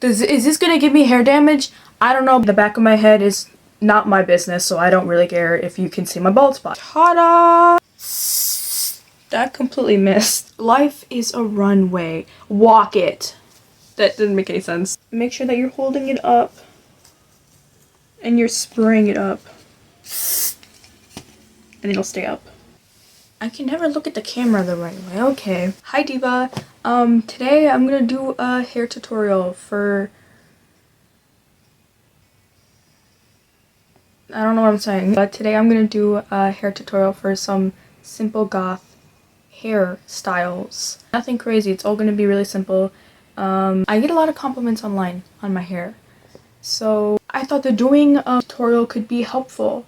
Is this gonna give me hair damage? I don't know. The back of my head is not my business, so I don't really care if you can see my bald spot. Ta-da! That completely missed. Life is a runway. Walk it. That didn't make any sense. Make sure that you're holding it up and you're spraying it up. And it'll stay up. I can never look at the camera the right way. Okay. Hi Diva. Today I'm gonna do a hair tutorial for... I don't know what I'm saying. But today I'm gonna do a hair tutorial for some simple goth hairstyles. Nothing crazy. It's all gonna be really simple. I get a lot of compliments online on my hair. So I thought that doing a tutorial could be helpful.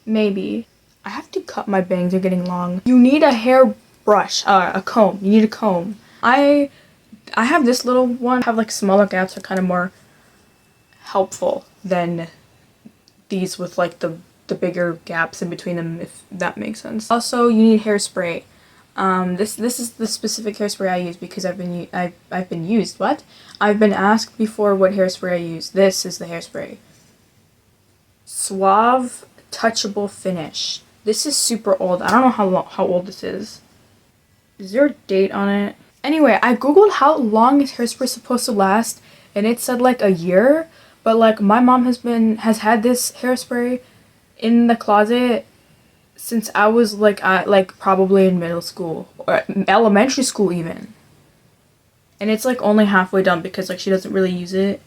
Maybe. I have to cut my bangs, they're getting long. You need a hair brush, a comb. You need a comb. I have this little one. I have like smaller gaps are kind of more helpful than these with like the bigger gaps in between them, if that makes sense. Also, you need hairspray. This is the specific hairspray I use because I've been asked before what hairspray I use. This is the hairspray. Suave touchable finish. This is super old. I don't know how old this is. Is there a date on it? Anyway, I googled how long is hairspray supposed to last, and it said like a year. But like my mom has had this hairspray in the closet since I was like probably in middle school or elementary school even. And it's like only halfway done because like she doesn't really use it.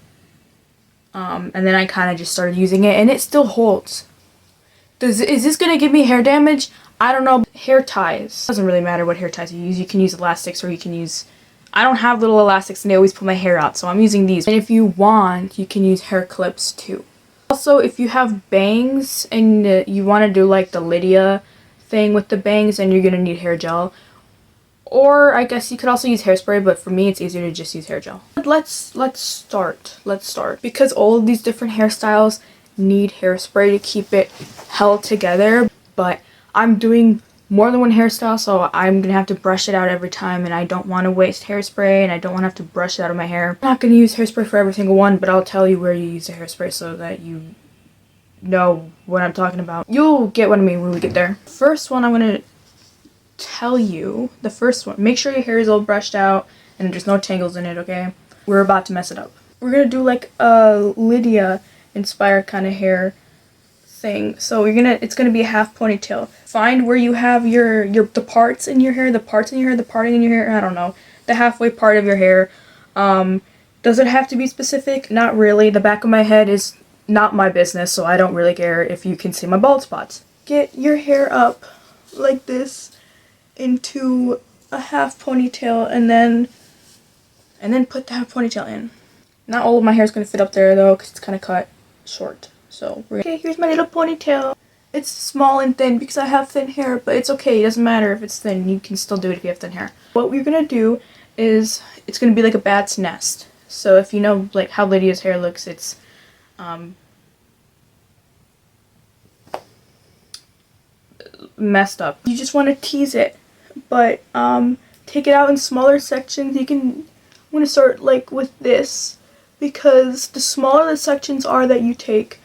And then I kind of just started using it and it still holds. Is this gonna give me hair damage? I don't know. Hair ties. Doesn't really matter what hair ties you use. You can use elastics or you can use... I don't have little elastics and they always pull my hair out, so I'm using these. And if you want, you can use hair clips too. Also, if you have bangs and you want to do like the Lydia thing with the bangs, then you're gonna need hair gel. Or I guess you could also use hairspray, but for me it's easier to just use hair gel. Let's start. Because all of these different hairstyles need hairspray to keep it held together, but I'm doing more than one hairstyle, so I'm gonna have to brush it out every time, and I don't want to waste hairspray, and I don't want to have to brush it out of my hair. I'm not gonna use hairspray for every single one, but I'll tell you where you use the hairspray so that you know what I'm talking about. You'll get what I mean when we get there. First one I'm gonna tell you, the first one, make sure your hair is all brushed out and there's no tangles in it, okay? We're about to mess it up. We're gonna do like a Lydia inspired kind of hair thing. So it's gonna be a half ponytail. Find where you have the parts in your hair, the parting in your hair, I don't know, the halfway part of your hair. Does it have to be specific? Not really. The back of my head is not my business, so I don't really care if you can see my bald spots. Get your hair up like this into a half ponytail and then put the half ponytail in. Not all of my hair is gonna fit up there though, because it's kind of cut short. So okay, here's my little ponytail. It's small and thin because I have thin hair, but it's okay. It doesn't matter if it's thin. You can still do it if you have thin hair. What we're gonna do is it's gonna be like a bat's nest. So if you know like how Lydia's hair looks, it's messed up. You just want to tease it, but take it out in smaller sections. I'm gonna start like with this because the smaller the sections are that you take,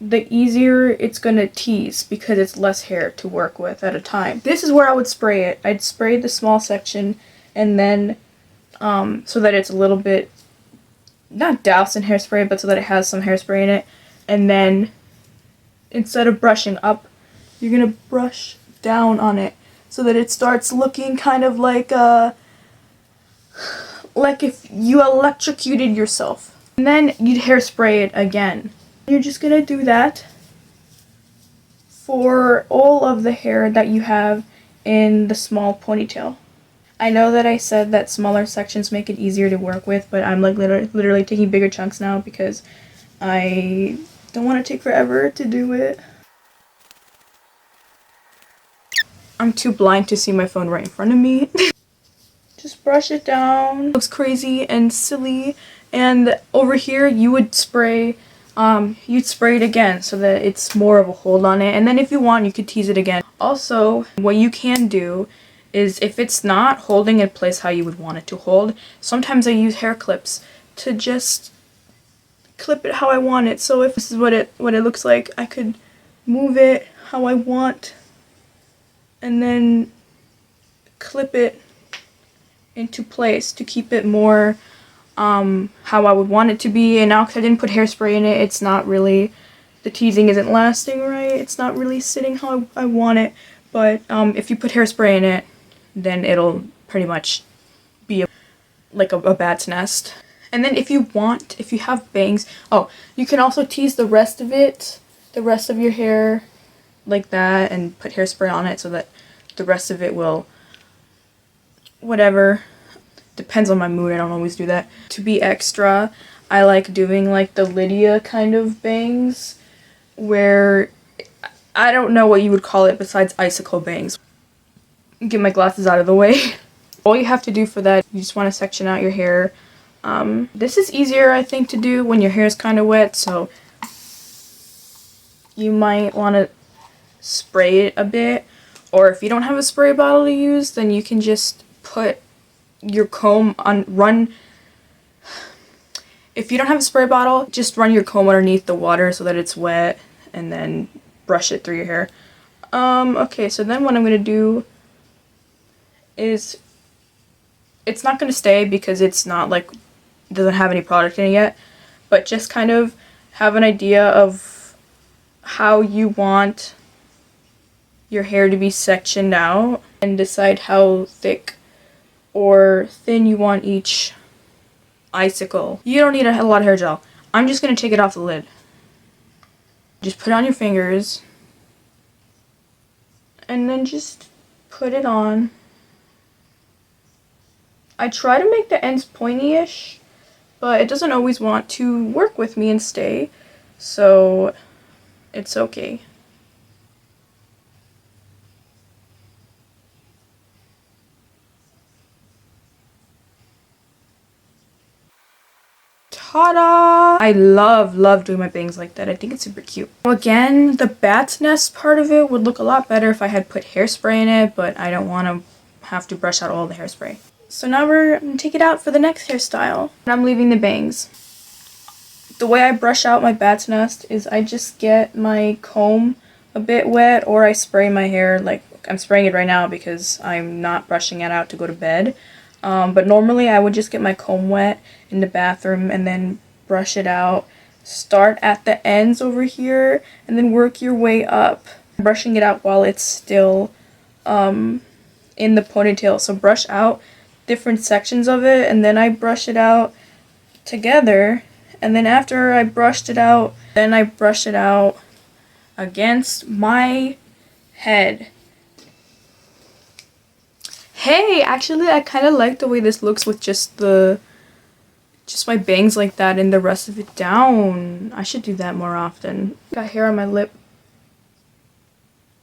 the easier it's gonna tease because it's less hair to work with at a time. This is where I would spray it. I'd spray the small section and then so that it's a little bit not doused in hairspray, but so that it has some hairspray in it. And then instead of brushing up, you're gonna brush down on it so that it starts looking kind of like if you electrocuted yourself. And then you'd hairspray it again. You're just gonna do that for all of the hair that you have in the small ponytail. I know that I said that smaller sections make it easier to work with, but I'm like literally taking bigger chunks now because I don't want to take forever to do it. I'm too blind to see my phone right in front of me. Just brush it down. It looks crazy and silly. And over here you would spray you'd spray it again so that it's more of a hold on it, and then if you want you could tease it again. Also, what you can do is if it's not holding in place how you would want it to hold, sometimes I use hair clips to just clip it how I want it. So if this is what it looks like, I could move it how I want and then clip it into place to keep it more how I would want it to be. And now because I didn't put hairspray in it, it's not really, the teasing isn't lasting right. It's not really sitting how I want it. But if you put hairspray in it, then it'll pretty much be like a bat's nest. And then if you have bangs, oh, you can also tease the rest of it, the rest of your hair like that, and put hairspray on it so that the rest of it will, whatever, depends on my mood. I don't always do that. To be extra, I like doing like the Lydia kind of bangs, where I don't know what you would call it besides icicle bangs. Get my glasses out of the way. All you have to do for that, you just want to section out your hair. This is easier, I think, to do when your hair is kind of wet, so you might want to spray it a bit. Or if you don't have a spray bottle to use, then you can just put your comb on, if you don't have a spray bottle, just run your comb underneath the water so that it's wet, and then brush it through your hair. Okay, so then what I'm going to do is, it's not going to stay because it's not like, doesn't have any product in it yet, but just kind of have an idea of how you want your hair to be sectioned out and decide how thick or thin you want each icicle. You don't need a lot of hair gel. I'm just going to take it off the lid. Just put it on your fingers and then just put it on. I try to make the ends pointy-ish, but it doesn't always want to work with me and stay, so it's okay. Ta-da! I love doing my bangs like that. I think it's super cute. Again, the bat's nest part of it would look a lot better if I had put hairspray in it, but I don't want to have to brush out all the hairspray. So now we're going to take it out for the next hairstyle. And I'm leaving the bangs. The way I brush out my bat's nest is I just get my comb a bit wet, or I spray my hair. Like, I'm spraying it right now because I'm not brushing it out to go to bed. But normally I would just get my comb wet in the bathroom and then brush it out. Start at the ends over here and then work your way up. Brushing it out while it's still in the ponytail. So brush out different sections of it, and then I brush it out together, and then after I brushed it out, then I brush it out against my head. Hey, actually I kind of like the way this looks with just my bangs like that and the rest of it down. I should do that more often. Got hair on my lip.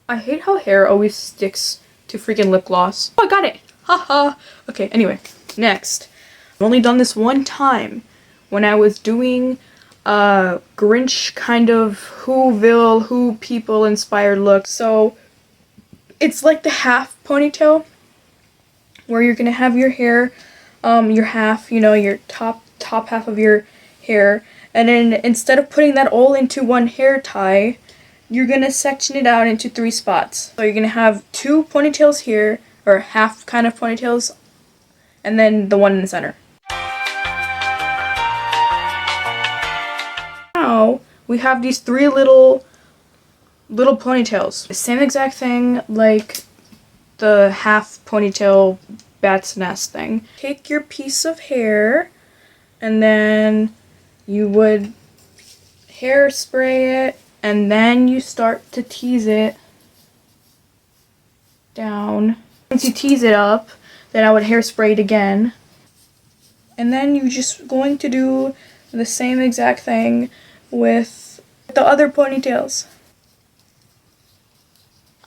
I hate how hair always sticks to freaking lip gloss. Oh, I got it! Haha. Okay, anyway, next. I've only done this one time when I was doing a Grinch kind of Whoville, people inspired look. So it's like the half ponytail where you're gonna have your hair, your half, you know, your top half of your hair, and then instead of putting that all into one hair tie, you're gonna section it out into 3 spots. So you're gonna have 2 ponytails here, or half kind of ponytails, and then the one in the center. Now we have these 3 little ponytails. The same exact thing like the half ponytail bat's nest thing. Take your piece of hair and then you would hairspray it, and then you start to tease it down. Once you tease it up, then I would hairspray it again. And then you're just going to do the same exact thing with the other ponytails.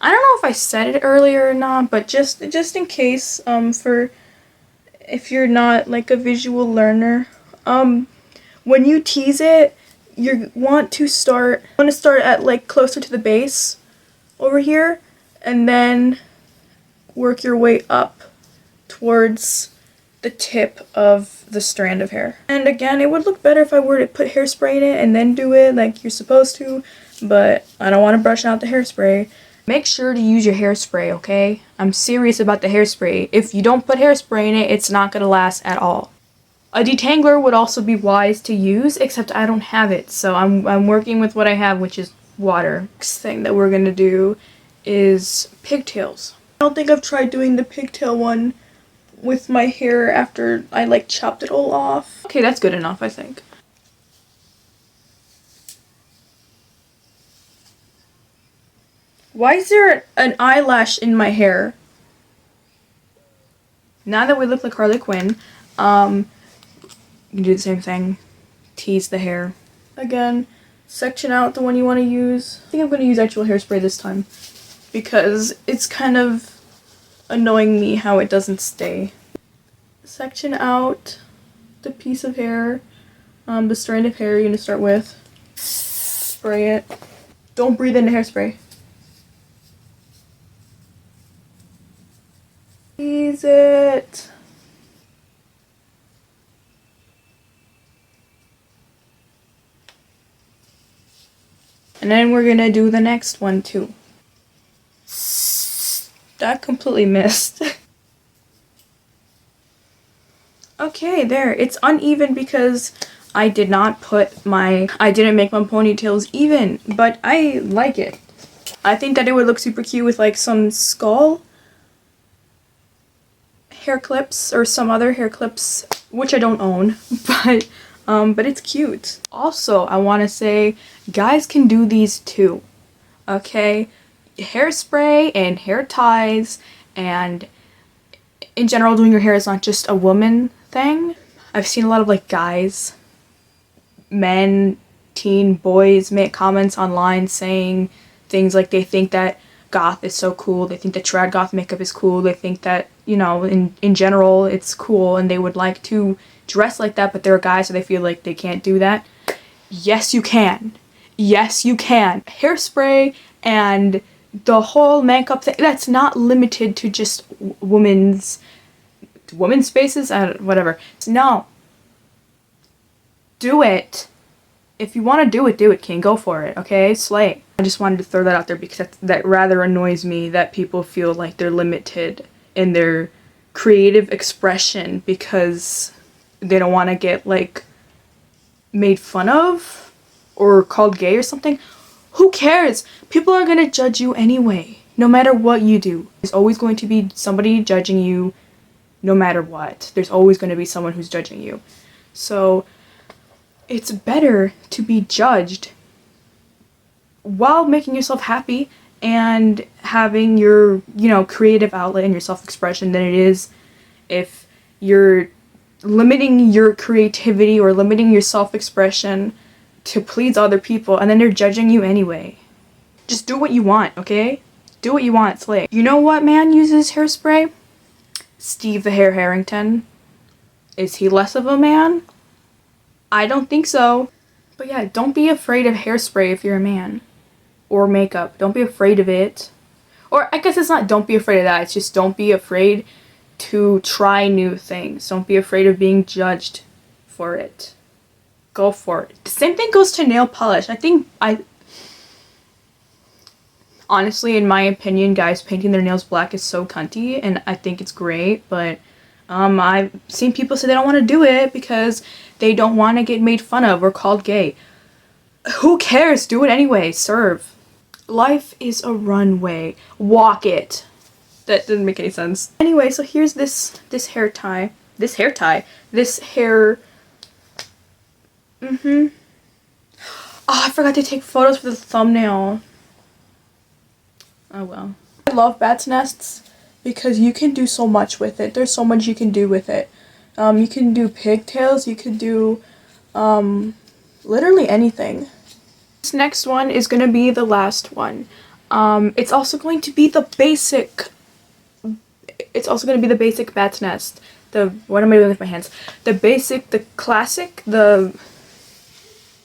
I don't know if I said it earlier or not, but just in case, for if you're not like a visual learner, when you tease it, you want to start at like closer to the base over here, and then work your way up towards the tip of the strand of hair. And again, it would look better if I were to put hairspray in it and then do it like you're supposed to, but I don't want to brush out the hairspray. Make sure to use your hairspray, okay? I'm serious about the hairspray. If you don't put hairspray in it, it's not gonna last at all. A detangler would also be wise to use, except I don't have it, so I'm working with what I have, which is water. Next thing that we're gonna do is pigtails. I don't think I've tried doing the pigtail one with my hair after I like chopped it all off. Okay, that's good enough, I think. Why is there an eyelash in my hair? Now that we look like Harley Quinn, you do the same thing. Tease the hair. Again, section out the one you want to use. I think I'm going to use actual hairspray this time because it's kind of annoying me how it doesn't stay. Section out the piece of hair, the strand of hair you're going to start with. Spray it. Don't breathe in the hairspray. Tease it. And then we're gonna do the next one too. That completely missed. Okay, there. It's uneven because I didn't make my ponytails even, but I like it. I think that it would look super cute with like some skull hair clips or some other hair clips, which I don't own, but it's cute. Also, I want to say guys can do these too. Okay? Hairspray and hair ties and in general doing your hair is not just a woman thing. I've seen a lot of like guys, men, teen boys make comments online saying things like they think that goth is so cool, they think that trad goth makeup is cool, they think that, you know, in general it's cool and they would like to dress like that, but they're a guy so they feel like they can't do that. Yes, you can. Yes, you can. Hairspray and the whole makeup thing, that's not limited to just women's spaces, whatever. No. Do it. If you want to do it, King. Go for it, okay? Slay. I just wanted to throw that out there because that rather annoys me that people feel like they're limited in their creative expression because they don't want to get, like, made fun of or called gay or something. Who cares? People are going to judge you anyway, no matter what you do. There's always going to be somebody judging you no matter what. There's always going to be someone who's judging you. So it's better to be judged while making yourself happy and having your, you know, creative outlet and your self-expression than it is if you're limiting your creativity or limiting your self-expression to please other people and then they're judging you anyway. Just do what you want, okay? Do what you want, slay. You know what man uses hairspray? Steve the Hair Harrington. Is he less of a man? I don't think so. But yeah, don't be afraid of hairspray if you're a man. Or makeup. Don't be afraid of it. Or I guess it's not don't be afraid of that. It's just don't be afraid to try new things. Don't be afraid of being judged for it. Go for it. The same thing goes to nail polish. Honestly, in my opinion, guys painting their nails black is so cunty, and I think it's great, but I've seen people say they don't want to do it because they don't want to get made fun of or called gay. Who cares? Do it anyway. Serve. Life is a runway. Walk it. That didn't make any sense. Anyway, so here's this hair tie. This hair... Oh, I forgot to take photos for the thumbnail. Oh well. I love bats nests because you can do so much with it. There's so much you can do with it. You can do pigtails, you could do literally anything. This next one is going to be the last one. It's also going to be the basic bat's nest. What am I doing with my hands? The classic, the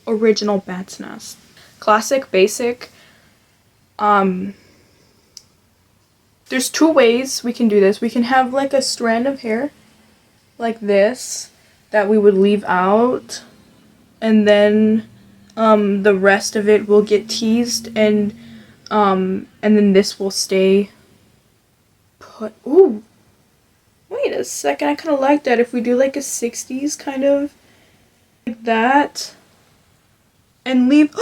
original bat's nest. Classic, basic. There's two ways we can do this. We can have like a strand of hair like this that we would leave out, and then the rest of it will get teased, and then this will stay put. Ooh, wait a second, I kind of like that. If we do like a 60s kind of like that and leave.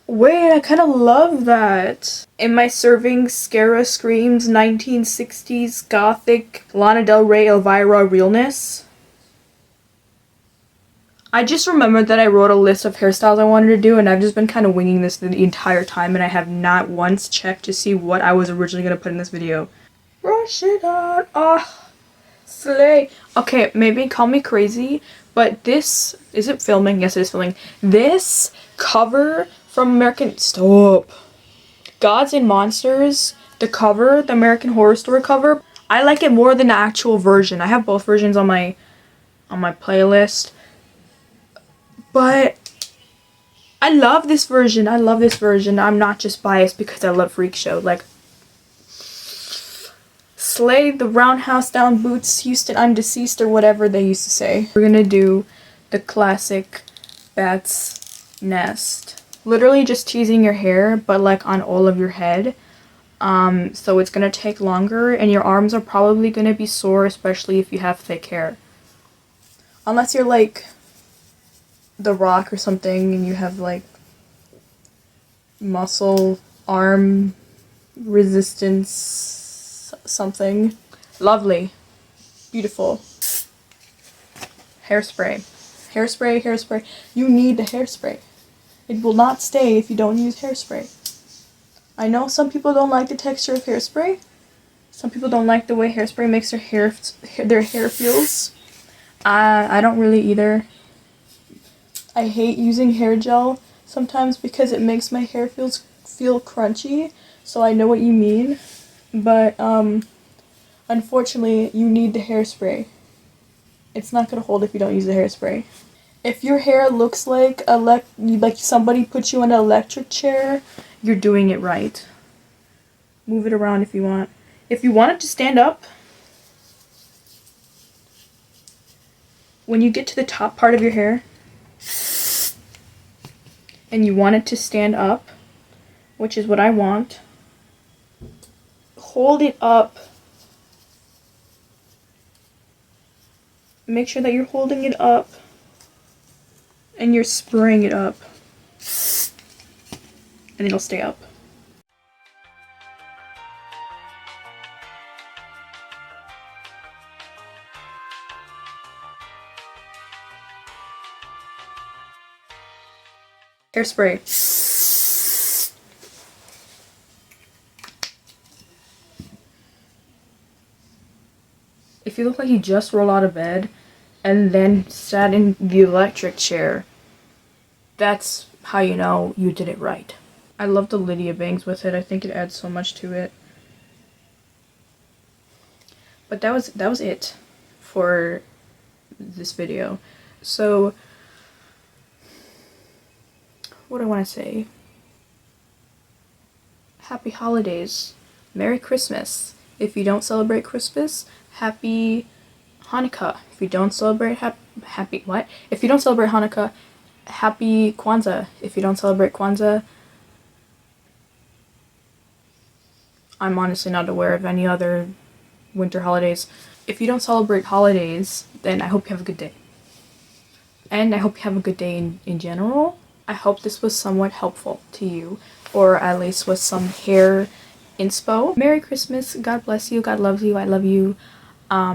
Wait, I kind of love that. In my serving, Scara screams 1960s gothic Lana Del Rey Elvira realness. I just remembered that I wrote a list of hairstyles I wanted to do, and I've just been kind of winging this the entire time, and I have not once checked to see what I was originally going to put in this video. Brush it out. Ah, slay. Okay, maybe call me crazy, but this, is it filming? Yes, it is filming. This cover from American, stop. Gods and Monsters, the cover, the American Horror Story cover, I like it more than the actual version. I have both versions on my playlist. But I love this version. I love this version. I'm not just biased because I love Freak Show. Like, slay the roundhouse down boots, Houston, I'm deceased, or whatever they used to say. We're gonna do the classic bat's nest. Literally just teasing your hair, but like on all of your head. So it's gonna take longer, and your arms are probably gonna be sore, especially if you have thick hair. Unless you're like The Rock or something, and you have like muscle arm resistance something. Lovely. Beautiful. Hairspray. Hairspray, hairspray. You need the hairspray. It will not stay if you don't use hairspray. I know some people don't like the texture of hairspray. Some people don't like the way hairspray makes their hair feels. I don't really either. I hate using hair gel sometimes because it makes my hair feel crunchy. So I know what you mean. But unfortunately, you need the hairspray. It's not gonna hold if you don't use the hairspray. If your hair looks like somebody put you in an electric chair, you're doing it right. Move it around if you want. If you want it to stand up, when you get to the top part of your hair, and you want it to stand up, which is what I want, hold it up. Make sure that you're holding it up and you're spraying it up, and it'll stay up. Hairspray. If you look like you just rolled out of bed and then sat in the electric chair, that's how you know you did it right. I love the Lydia bangs with it. I think it adds so much to it. But that was it for this video. So what do I want to say? Happy holidays. Merry Christmas. If you don't celebrate Christmas, happy Hanukkah. If you don't celebrate happy what? If you don't celebrate Hanukkah, happy Kwanzaa. If you don't celebrate Kwanzaa, I'm honestly not aware of any other winter holidays. If you don't celebrate holidays, then I hope you have a good day. And I hope you have a good day in general. I hope this was somewhat helpful to you, or at least with some hair inspo. Merry Christmas. God bless you. God loves you. I love you.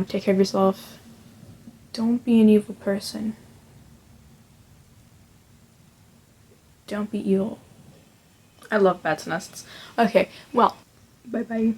Take care of yourself. Don't be an evil person. Don't be evil. I love bats' nests. Okay, well, bye-bye.